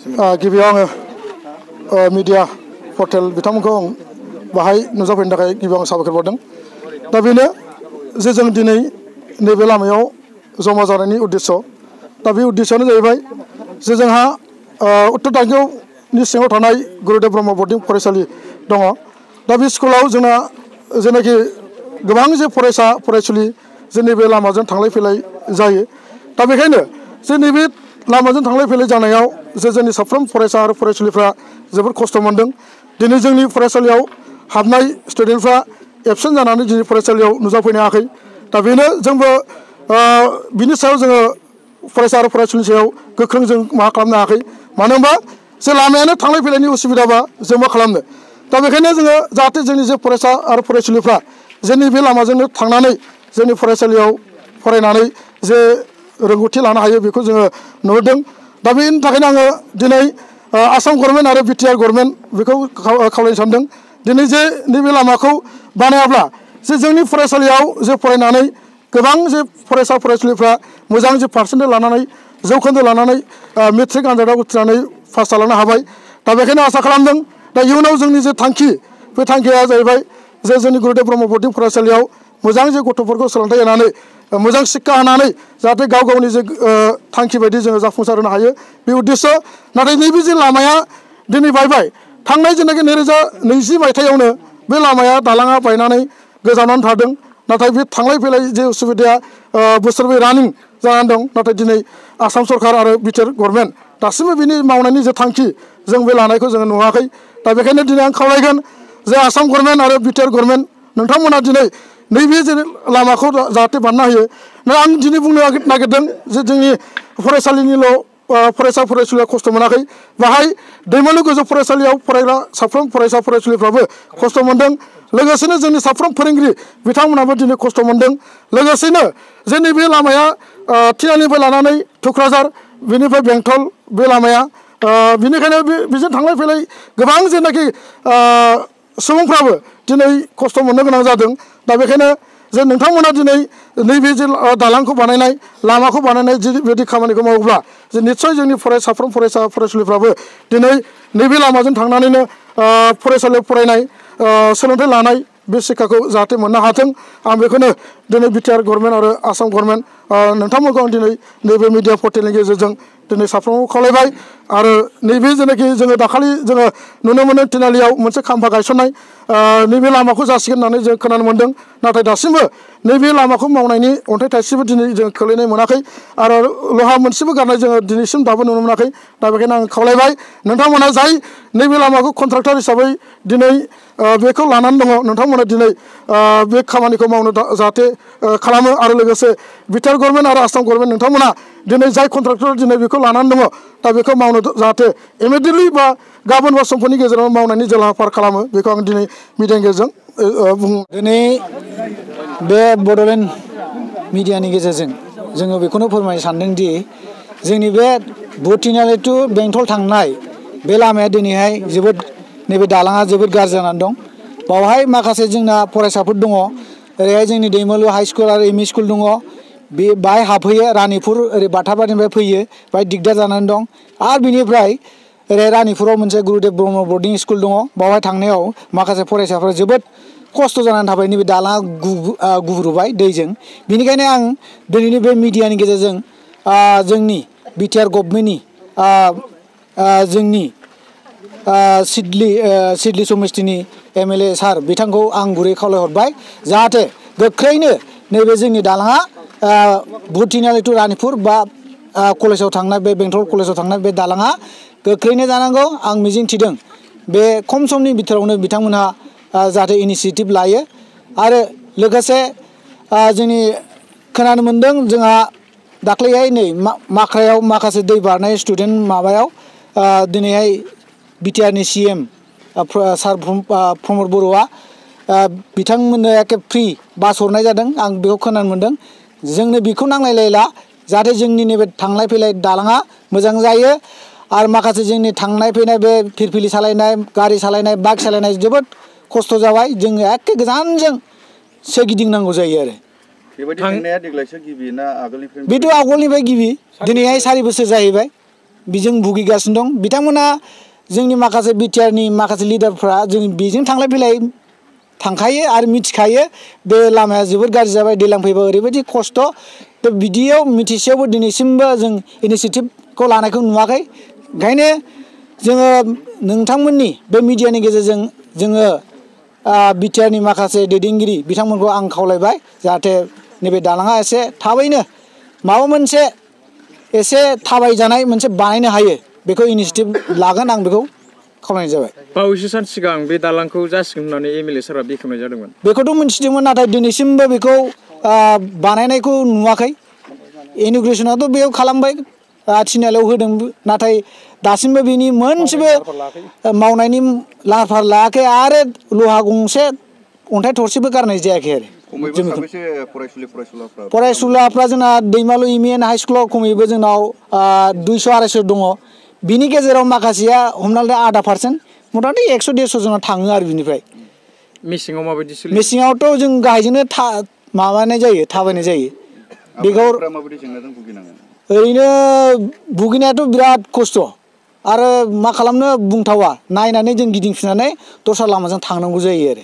गिबियाव आङो media portal बिथांमोनखौ आं बाहाय नुजाफैनो थाखाय गिबियाव आं साबायखर बावदों। दा बेनो जे जों दिनै नैबे लामायाव जमा जानायनि उद्देश्य। दा बे उद्देश्यआनो जाहैबाय जे जोंहा उत्तर दांगियावनि सिङाव थानाय गुरुदेव ब्रह्म बर्डिं फरायसालि दङ। दा बे स्कुलाव जोंना जेनाखि गोबां जे फरायसा फरायसुलि जे नैबे लामाजों थांलाय फैलाय जायो। दा बेखायनो जे नैबे लामाजों थांलाय फैलाय जानायाव जे जोंनि साफ्रोम फरायसा आरो फरायसुलिफ्रा जोबोद खस्थ' मोनदों। दिनै जोंनि फरायसालियाव हाबनाय स्टुडेन्टफ्रा एबसेन्ट जानानै दिनै फरायसालियाव नुजाफैनो हायाखै। दा बेनो जोंबो बिनि सायाव जोङो फरायसा आरो फरायसुलिनि सायाव गोख्रों जों मा खालामनो हायाखै। मानो होनबा जे लामायानो थांलाय फैलायनि उसुबिदाबा जों मा खालामनो। दा बेखायनो जोङो जाहाथे जोंनि जे फरायसा आरो फरायसुलिफ्रा जोंनि बे लामाजोंनो थांनानै जोंनि फरायसालियाव फरायनानै जे रोंगौथि लानो हायो बेखौ जोङो नुहुरदों। दा बेनि थाखायनो आङो दिनै आसाम गभर्नमेन्ट आरो बिटिआर गभर्नमेन्ट बेखौ खावलायनो सानदों। दिनै जे नैबे लामाखौ बानायाब्ला जे जोंनि फरायसालियाव जे फरायनानै गोबां जे फरायसा फरायसुलिफ्रा मोजां जे पारसेन्टेज लानानै जौखोन्दो लानानै मेट्रिक आनजादाव उथ्रिनानै पास जालांनो हाबाय। दा बेखायनो आसा खालामदों दा इयुनाव जोंनि जे थांखि बे थांखिया जाहैबाय जे जोंनि गुरुदेव ब्रह्म बर्डिं फरायसालियाव मोजां जे गथ'फोरखौ सोलोंथाइ होनानै मोजां शिक्षा होनानै जाहाथे गाव गावनि जे थांखि बायदि जोङो जाफुंसार होनो हायो बे उद्देश्य। नाथाय नैबे जे लामाया दिनै बायबाय थांनाय जेनाखि 2020 मायथाइयावनो बे लामाया दालाङा बायनानै गोजावनानै थादों। नाथाय बे थांलाय फैलाय जे उसुबिदाया बोसोरबै रानिं जानानै दं। नाथाय दिनै आसाम सरकार आरो बिटिआर गभर्नमेन्ट दासिमबो बिनि मावनायनि जे थांखि जों बे लानायखौ जोङो नुवाखै। दा बेखायनो दिनै आं खावलायगोन जे आसाम गभर्नमेन्ट आरो बिटिआर गभर्नमेन्ट नोंथांमोना दिनै नैबे जे लामाखौ जाहाथे बानायनो हायो। आं दिनै बुंनो नागिरदों जे जोंनि फरायसालिनिल' फरायसा फरायसुलिया खस्थ' मोनाखै। बाहाय दैमालु गोजौ फरायसालियाव फरायग्रा साफ्रोम फरायसा फरायसुलिफ्राबो खस्थ' मोनदों। लोगोसेनो जोंनि साफ्रोम फोरोंगिरि बिथांमोनाबो दिनै खस्थ' मोनदों। लोगोसेनो जे नैबे लामाया थिनालिनिफ्राय लानानै थुक्राझार बेनिफ्राय बेंटल बे लामाया बिनिखायनो बेजों थांलाय फैलाय गोबां जेनाखि सुबुंफ्राबो दिनै खस्थ' मोननो गोनां जादों। दा बेखायनो जे नोंथांमोना दिनै नैबे जे दालांखौ बानायनाय लामाखौ बानायनाय जिबायदि खामानिखौ मावोब्ला जे निस्सय जोंनि साफ्रोम फरायसा फरायसुलिफ्राबो दिनै नैबे लामाजों थांनानैनो फरायसालियाव फरायनाय सोलोंथाइ लानाय बे शिक्षाखौ जाहाथे मोननो हाथों। आं बेखौनो दिनै बिटिआर गभर्नमेन्ट आरो आसाम गभर्नमेन्ट नोंथांमोनखौ आं दिनै नैबे मिडिया पर्टेलनि गेजेरजों दिनै साफ्रोमबो खावलायबाय। आरो नैबे जेनाखि जोङो दाखालि जोङो नुनो मोनो तिनालियाव मोनसे खाम्फा गायसननाय नैबे लामाखौ जासिगोन होननानै जों खोनानो मोनदों। नाथाय दासिमबो नैबे लामाखौ मावनायनि अन्थाइ थाइसेबो दिनै जों खोलैनाय मोनाखै आरो लहा मोनसेबो गारनाय जोङो दिनैसिम दाबो नुनो मोनाखै। दा बेखायनो आं खावलायबाय नोंथांमोना जाय नैबे लामाखौ कन्ट्राक्टर हिसाबै दिनै बेखौ लानानै दङ नोंथांमोना दिनै बे खामानिखौ मावनो जाहाथे खालामो। आरो लोगोसे बिटिआर गभर्नमेन्ट आरो आसाम गभर्नमेन्ट नोंथांमोना दिनै जाय कन्ट्राक्टर दिनै बेखौ लानानै दङ दा बेखौ मावनो जाहाथे इमिडियेटलि बा गाबोन बा समफोरनि गेजेराव मावनायनि जे लाहार फाहार खालामो बेखौ आं दिनै मिडियानि गेजेरजों बुङो। दिनै बे बड'लेण्ड मिडियानि गेजेरजों जोङो बेखौनो फोरमायनो सानदोंदि जोंनि बे भुटिनालि टु बेंटल थांनाय बे लामाया दिनैहाय जोबोद नैबे दालाङा जोबोद गाज्रि जानानै दं। बावहाय माखासे जोंना फरायसाफोर दङ। ओरैहाय जोंनि दैमालु हाइ स्कुल आरो एम इ स्कुल दङ। बे बाहाय हाबफैयो रानिपुर ओरै बाथाबारिनिफ्राय फैयो बाहाय दिगदार जानानै दं। आरो बिनिफ्राय ओरै रानिपुराव मोनसे गुरुदेब ब्रह्म बर्डिं स्कुल दङ। बावहाय थांनायाव माखासे फरायसाफोरा जोबोद खस्थ' जानानै थाबाय। नैबे दालाङा गुब्रुबाय दैजों। बेनिखायनो आं दिनैनि बे मिडियानि गेजेरजों जोंनि बिटिआर गभर्नमेन्टनि जोंनि सिडली समिस्थिनि एमएलए सार बिथांखौ आं गुरै खावलायहरबाय जाहाथे गोख्रैनो नैबे जोंनि दालाङा भुटिनालि टु रानिपुर बा कलेजाव थांनाय बे बेंटल कलेजाव थांनाय बे दालाङा गोख्रैनो जानांगौ। आं मिजिंथिदों बे खम समनि बिथोरावनो बिथांमोनहा जाहाथे इनिसियेटिभ लायो। आरो लोगोसे जोंनि खोनानो मोन्दों जोंहा दाख्लैहाय नै माख्रायाव माखासे दै बारनाय स्टुडेन्ट माबायाव दिनैहाय बिटिआरनि CM सार प्रमद बर'आ बिथांमोननो एखे फ्रि बास हरनाय जादों। आं बेखौ खोनानो मोन्दों। जोंनो बेखौ नांलायलायला जाहाथे जोंनि नैबे थांलाय फैलाय दालाङा मोजां जायो। आरो माखासे जोंनि थांनाय फैनाय बे फिरफिलि सालायनाय गारि सालायनाय बाइक सालायनाय जोबोद खस्थ' जाबाय। जोङो एखे गोजानजों गिदिंनांगौ जायो आरो बेबायदि थांनाया देग्लायसो गिबि ना आगोलनिफ्राय? बेथ' आगोलनिफ्राय गिबि दिनैहाय 4 बोसोर जाहैबाय। बेजों भुगिगासिनो दं बिथांमोना जोंनि माखासे बिटिआरनि माखासे लिडारफ्रा जों बेजों थांलाय फैलाय थांखायो आरो मिथिखायो बे लामाया जोबोर गाज्रि जाबाय दैज्लां फैबा ओरैबायदि खस्थ' दा बिदियाव मिथिसेयावबो दिनैसिमबो जों इनिसियेटिभखौ लानायखौ नुवाखै ओंखायनो जोङो नोंथांमोननि बे मिडियानि गेजेरजों जोङो बिटिआरनि माखासे दैदेनगिरि बिथांमोनखौ आं खावलायबाय जाहाथे नैबे दालाङा एसे थाबैनो माबा मोनसे एसे थाबायजानाय मोनसे बानायनो हायो बेखौ इनिसियेटिभ लागोन आं बेखौ खावलायनाय जाबाय बावैसो सान सिगां बे दालांखौ जासिगोन होननानै एमएलए सारा बेखेवनाय जादोंमोन बेखौथ' मिथिदोंमोन नाथाय दिनैसिमबो बेखौ बानायनायखौ नुवाखै इन'ग्रेसनाथ' बेयाव खालामबाय थिनालियाव होदों नाथाय दासिमबो बिनि मोनसेबो मावनायनि लाहार फाहार लायाखै आरो लहा गंसे अन्थाइ थरसेबो गारनाय जायाखै आरो फरायसुलाफ्रा जोंना दैमालु इउएन हाइ स्कुलाव खमैबो जोंनाव 200-250 दङ बिनि गेजेराव माखासेया हमना ला 0.5% मथा मथि 100-150 जोंना थाङो आरो बिनिफ्राय मेसेङाव माबायदि सोलियो मेसेङावथ' जों गाहायजोंनो माबानाय जायो थाबायनाय जायो बेखौ ओरैनो भुगिनायाथ' बिराद खस्थ' आरो मा खालामनो बुंथावा नायनानै जों गिदिंफिननानै दस्रा लामाजों थांनांगौ जायो आरो